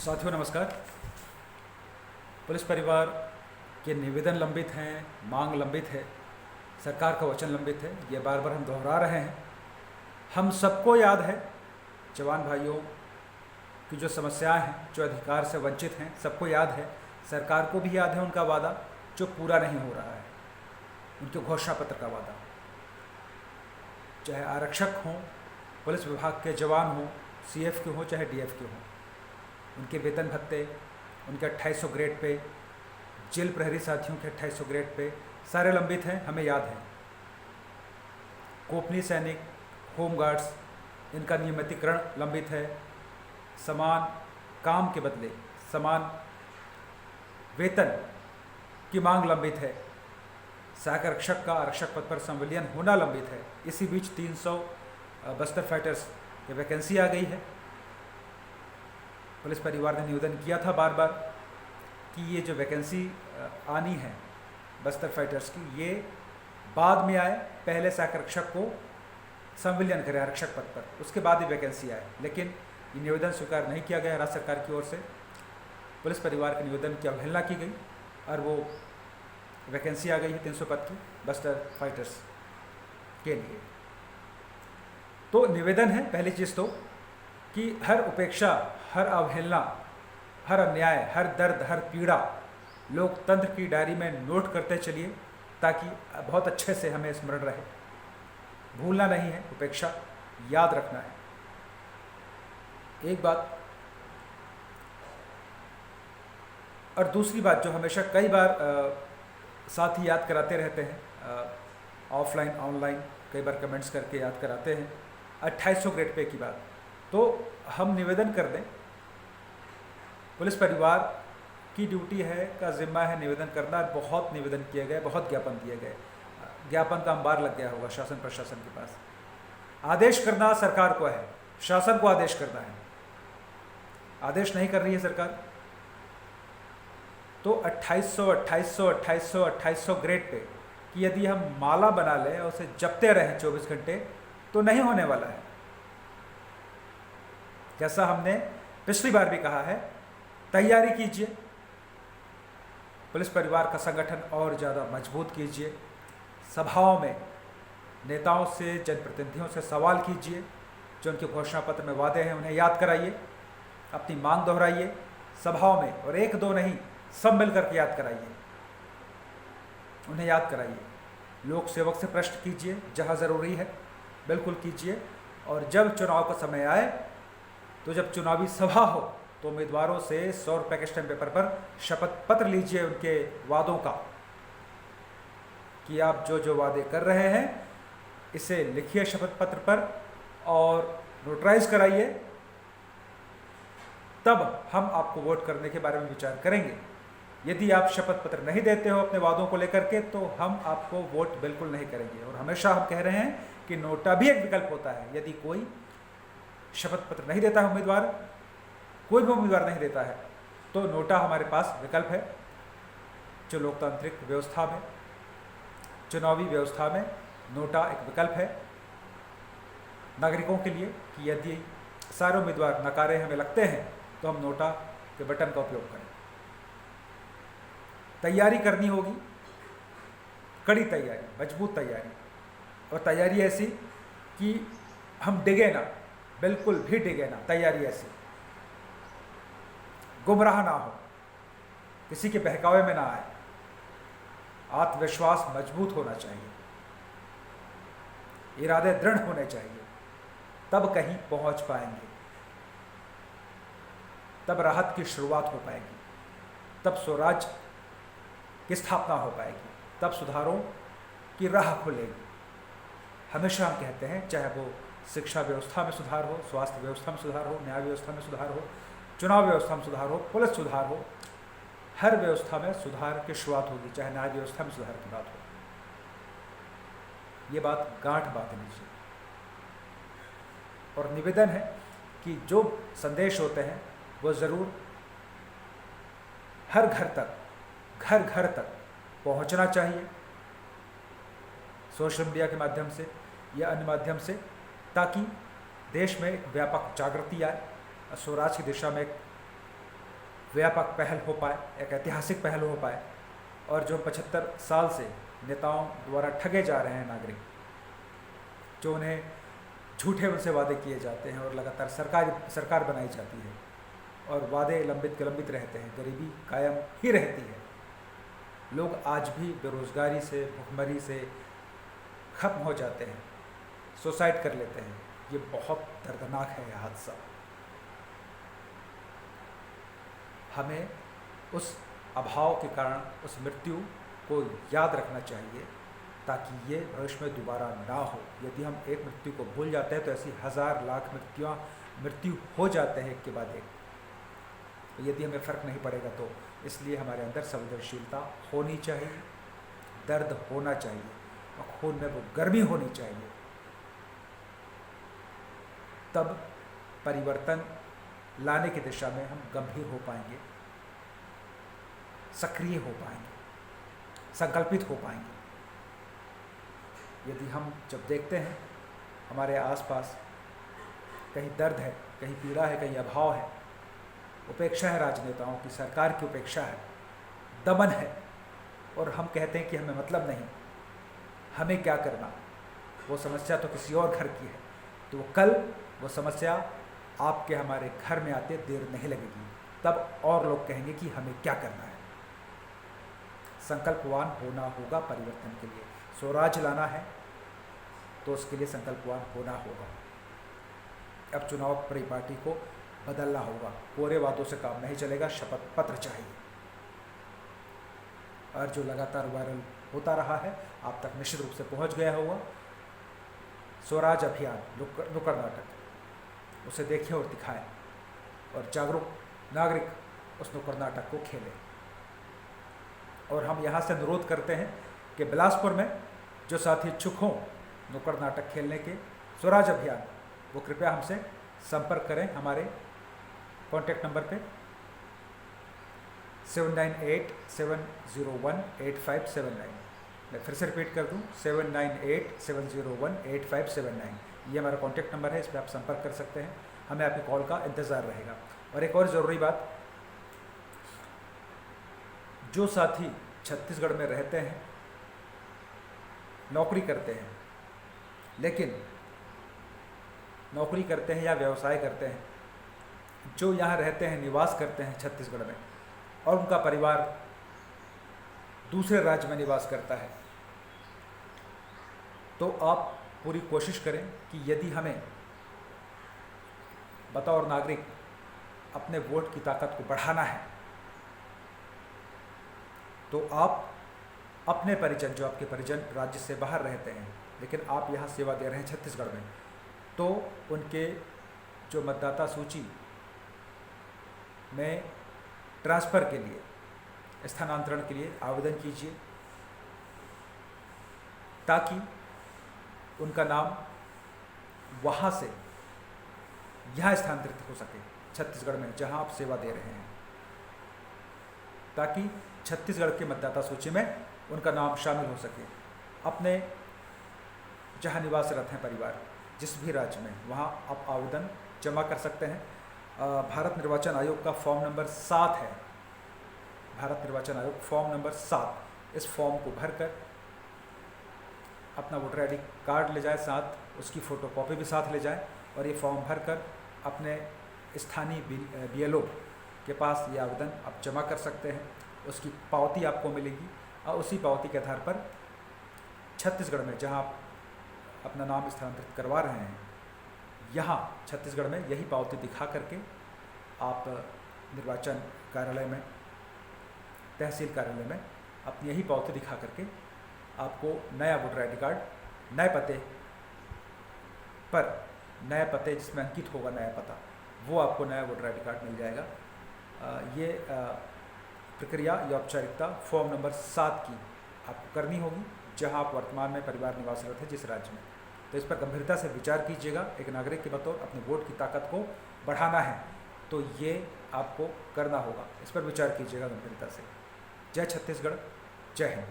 साथियों नमस्कार। पुलिस परिवार के निवेदन लंबित हैं, मांग लंबित है, सरकार का वचन लंबित है। ये बार बार हम दोहरा रहे हैं। हम सबको याद है जवान भाइयों की जो समस्याएं हैं, जो अधिकार से वंचित हैं, सबको याद है। सरकार को भी याद है उनका वादा जो पूरा नहीं हो रहा है, उनके घोषणा पत्र का वादा। चाहे आरक्षक हों, पुलिस विभाग के जवान हों, सीएफ के हों चाहे डीएफ के हों, उनके वेतन भत्ते, उनके 2800 ग्रेड पे, जेल प्रहरी साथियों के 2800 ग्रेड पे सारे लंबित हैं, हमें याद है। कोपनी सैनिक, होमगार्ड्स, इनका नियमितीकरण लंबित है। समान काम के बदले समान वेतन की मांग लंबित है। सहायक आरक्षक का आरक्षक पद पर संविलियन होना लंबित है। इसी बीच 300 बस्तर फाइटर्स की वैकेंसी आ गई है। पुलिस परिवार ने निवेदन किया था बार बार कि ये जो वैकेंसी आनी है बस्तर फाइटर्स की, ये बाद में आए, पहले सहायक आरक्षक को संविलियन करें आरक्षक पद पर, उसके बाद ही वैकेंसी आए। लेकिन ये निवेदन स्वीकार नहीं किया गया। राज्य सरकार की ओर से पुलिस परिवार के निवेदन की अवहेलना की गई और वो वैकेंसी आ गई है 300 पद की बस्तर फाइटर्स के लिए। तो निवेदन है पहली चीज़ तो कि हर उपेक्षा, हर अवहेलना, हर अन्याय, हर दर्द, हर पीड़ा लोकतंत्र की डायरी में नोट करते चलिए, ताकि बहुत अच्छे से हमें स्मरण रहे। भूलना नहीं है, उपेक्षा याद रखना है। एक बात। और दूसरी बात जो हमेशा कई बार साथी याद कराते रहते हैं, ऑफलाइन ऑनलाइन कई बार कमेंट्स करके याद कराते हैं, 2800 ग्रेड पे की बात। तो हम निवेदन कर दें, पुलिस परिवार की ड्यूटी है, का जिम्मा है निवेदन करना। बहुत निवेदन किए गए, बहुत ज्ञापन दिए गए, ज्ञापन का अंबार लग गया होगा शासन प्रशासन के पास। आदेश करना सरकार को है, शासन को आदेश करना है। आदेश नहीं कर रही है सरकार, तो 2800 ग्रेड पे कि यदि हम माला बना लें और उसे जपते रहें 24 घंटे, तो नहीं होने वाला है। जैसा हमने पिछली बार भी कहा है, तैयारी कीजिए, पुलिस परिवार का संगठन और ज़्यादा मजबूत कीजिए। सभाओं में नेताओं से, जनप्रतिनिधियों से सवाल कीजिए, जो उनके घोषणा पत्र में वादे हैं उन्हें याद कराइए, अपनी मांग दोहराइए सभाओं में, और एक दो नहीं, सब मिलकर के याद कराइए, उन्हें याद कराइए। लोक सेवक से प्रश्न कीजिए, जहाँ ज़रूरी है बिल्कुल कीजिए। और जब चुनाव का समय आए, तो जब चुनावी सभा हो, तो उम्मीदवारों से 100 रुपये के स्टैम्प पेपर पर शपथ पत्र लीजिए उनके वादों का, कि आप जो जो वादे कर रहे हैं इसे लिखिए शपथ पत्र पर और नोटराइज कराइए। तब हम आपको वोट करने के बारे में विचार करेंगे। यदि आप शपथ पत्र नहीं देते हो अपने वादों को लेकर के, तो हम आपको वोट बिल्कुल नहीं करेंगे। और हमेशा हम कह रहे हैं कि नोटा भी एक विकल्प होता है। यदि कोई शपथ पत्र नहीं देता है उम्मीदवार, कोई भी उम्मीदवार नहीं देता है, तो नोटा हमारे पास विकल्प है। जो लोकतांत्रिक व्यवस्था में, चुनावी व्यवस्था में नोटा एक विकल्प है नागरिकों के लिए, कि यदि सारे उम्मीदवार नकारे हमें लगते हैं, तो हम नोटा के बटन का उपयोग करें। तैयारी करनी होगी, कड़ी तैयारी, मजबूत तैयारी, और तैयारी ऐसी कि हम डिगे ना, बिल्कुल भी डिगे ना। तैयारी ऐसी गुमराह ना हो, किसी के बहकावे में ना आए। आत्मविश्वास मजबूत होना चाहिए, इरादे दृढ़ होने चाहिए, तब कहीं पहुंच पाएंगे, तब राहत की शुरुआत हो पाएगी, तब स्वराज की स्थापना हो पाएगी, तब सुधारों की राह खुलेगी। हमेशा हम कहते हैं, चाहे वो शिक्षा व्यवस्था में सुधार हो, स्वास्थ्य व्यवस्था में सुधार हो, न्याय व्यवस्था में सुधार हो, चुनाव व्यवस्था में सुधार हो, पुलिस सुधार हो, हर व्यवस्था में सुधार की शुरुआत होगी, चाहे न्याय व्यवस्था में सुधार की बात हो। ये बात गांठ बांध लीजिए। और निवेदन है कि जो संदेश होते हैं वो ज़रूर हर घर तक, घर घर तक पहुंचना चाहिए, सोशल मीडिया के माध्यम से या अन्य माध्यम से, ताकि देश में एक व्यापक जागृति आए, स्वराज की दिशा में एक व्यापक पहल हो पाए, एक ऐतिहासिक पहल हो पाए, और जो 75 साल से नेताओं द्वारा ठगे जा रहे हैं नागरिक, जो उन्हें झूठे उनसे वादे किए जाते हैं और लगातार सरकार बनाई जाती है और वादे लंबित के लंबित रहते हैं, गरीबी कायम ही रहती है, लोग आज भी बेरोजगारी से, भुखमरी से ख़त्म हो जाते हैं, सुसाइड कर लेते हैं। ये बहुत दर्दनाक है यह हादसा। हमें उस अभाव के कारण उस मृत्यु को याद रखना चाहिए ताकि ये भविष्य में दोबारा ना हो। यदि हम एक मृत्यु को भूल जाते हैं तो ऐसी हज़ार लाख मृत्यु हो जाते हैं एक के बाद एक। यदि हमें फ़र्क नहीं पड़ेगा तो इसलिए हमारे अंदर संवेदनशीलता होनी चाहिए, दर्द होना चाहिए और खून में वो गर्मी होनी चाहिए। तब परिवर्तन लाने की दिशा में हम गंभीर हो पाएंगे, सक्रिय हो पाएंगे, संकल्पित हो पाएंगे। यदि हम जब देखते हैं हमारे आसपास कहीं दर्द है, कहीं पीड़ा है, कहीं अभाव है, उपेक्षा है राजनेताओं की, सरकार की उपेक्षा है, दमन है, और हम कहते हैं कि हमें मतलब नहीं, हमें क्या करना, वो समस्या तो किसी और घर की है, तो कल वो समस्या आपके हमारे घर में आते देर नहीं लगेगी। तब और लोग कहेंगे कि हमें क्या करना है। संकल्पवान होना होगा परिवर्तन के लिए। स्वराज लाना है तो उसके लिए संकल्पवान होना होगा। अब चुनाव परिपाटी को बदलना होगा। कोरे वादों से काम नहीं चलेगा, शपथ पत्र चाहिए। और जो लगातार वायरल होता रहा है, आप तक निश्चित रूप से पहुंच गया होगा, स्वराज अभियान नुक्कड़ नाटक, उसे देखें और दिखाएं और जागरूक नागरिक उस नुक्कड़ नाटक को खेलें। और हम यहाँ से अनुरोध करते हैं कि बिलासपुर में जो साथी इच्छुक हों नुक्कड़ नाटक खेलने के, स्वराज अभियान, वो कृपया हमसे संपर्क करें हमारे कॉन्टैक्ट नंबर पे 7987018579। मैं फिर से रिपीट कर दूं, 7987018579। ये हमारा कॉन्टैक्ट नंबर है, इस पर आप संपर्क कर सकते हैं। हमें आपकी कॉल का इंतज़ार रहेगा। और एक और ज़रूरी बात, जो साथी छत्तीसगढ़ में रहते हैं, नौकरी करते हैं, लेकिन नौकरी करते हैं या व्यवसाय करते हैं, जो यहाँ रहते हैं, निवास करते हैं छत्तीसगढ़ में, और उनका परिवार दूसरे राज्य में निवास करता है, तो आप पूरी कोशिश करें कि यदि हमें बतौर नागरिक अपने वोट की ताकत को बढ़ाना है, तो आप अपने परिजन, जो आपके परिजन राज्य से बाहर रहते हैं लेकिन आप यहाँ सेवा दे रहे हैं छत्तीसगढ़ में, तो उनके जो मतदाता सूची में ट्रांसफ़र के लिए, स्थानांतरण के लिए आवेदन कीजिए, ताकि उनका नाम वहाँ से यहाँ स्थानांतरित हो सके छत्तीसगढ़ में जहाँ आप सेवा दे रहे हैं, ताकि छत्तीसगढ़ के मतदाता सूची में उनका नाम शामिल हो सके। अपने जहाँ निवासरत हैं परिवार, जिस भी राज्य में, वहाँ आप आवेदन जमा कर सकते हैं। भारत निर्वाचन आयोग का फॉर्म नंबर 7 है, भारत निर्वाचन आयोग फॉर्म नंबर 7, इस फॉर्म को भरकर अपना वोटर आईडी कार्ड ले जाए, साथ उसकी फ़ोटोकॉपी भी साथ ले जाए, और ये फॉर्म भरकर अपने स्थानीय BLO के पास ये आवेदन आप जमा कर सकते हैं। उसकी पावती आपको मिलेगी और उसी पावती के आधार पर छत्तीसगढ़ में जहाँ आप अपना नाम स्थानांतरित करवा रहे हैं, यहाँ छत्तीसगढ़ में यही पावती दिखा करके आप निर्वाचन कार्यालय में, तहसील कार्यालय में अपनी यही पावती दिखा करके आपको नया वोटर आईडी कार्ड नए पते जिसमें अंकित होगा नया पता, वो आपको नया वोटर आईडी कार्ड मिल जाएगा। ये प्रक्रिया या औपचारिकता फॉर्म नंबर 7 की आपको करनी होगी, जहां आप वर्तमान में परिवार निवासरत है जिस राज्य में। तो इस पर गंभीरता से विचार कीजिएगा। एक नागरिक के बतौर अपने वोट की ताकत को बढ़ाना है तो ये आपको करना होगा, इस पर विचार कीजिएगा गंभीरता से। जय छत्तीसगढ़, जय हिंद।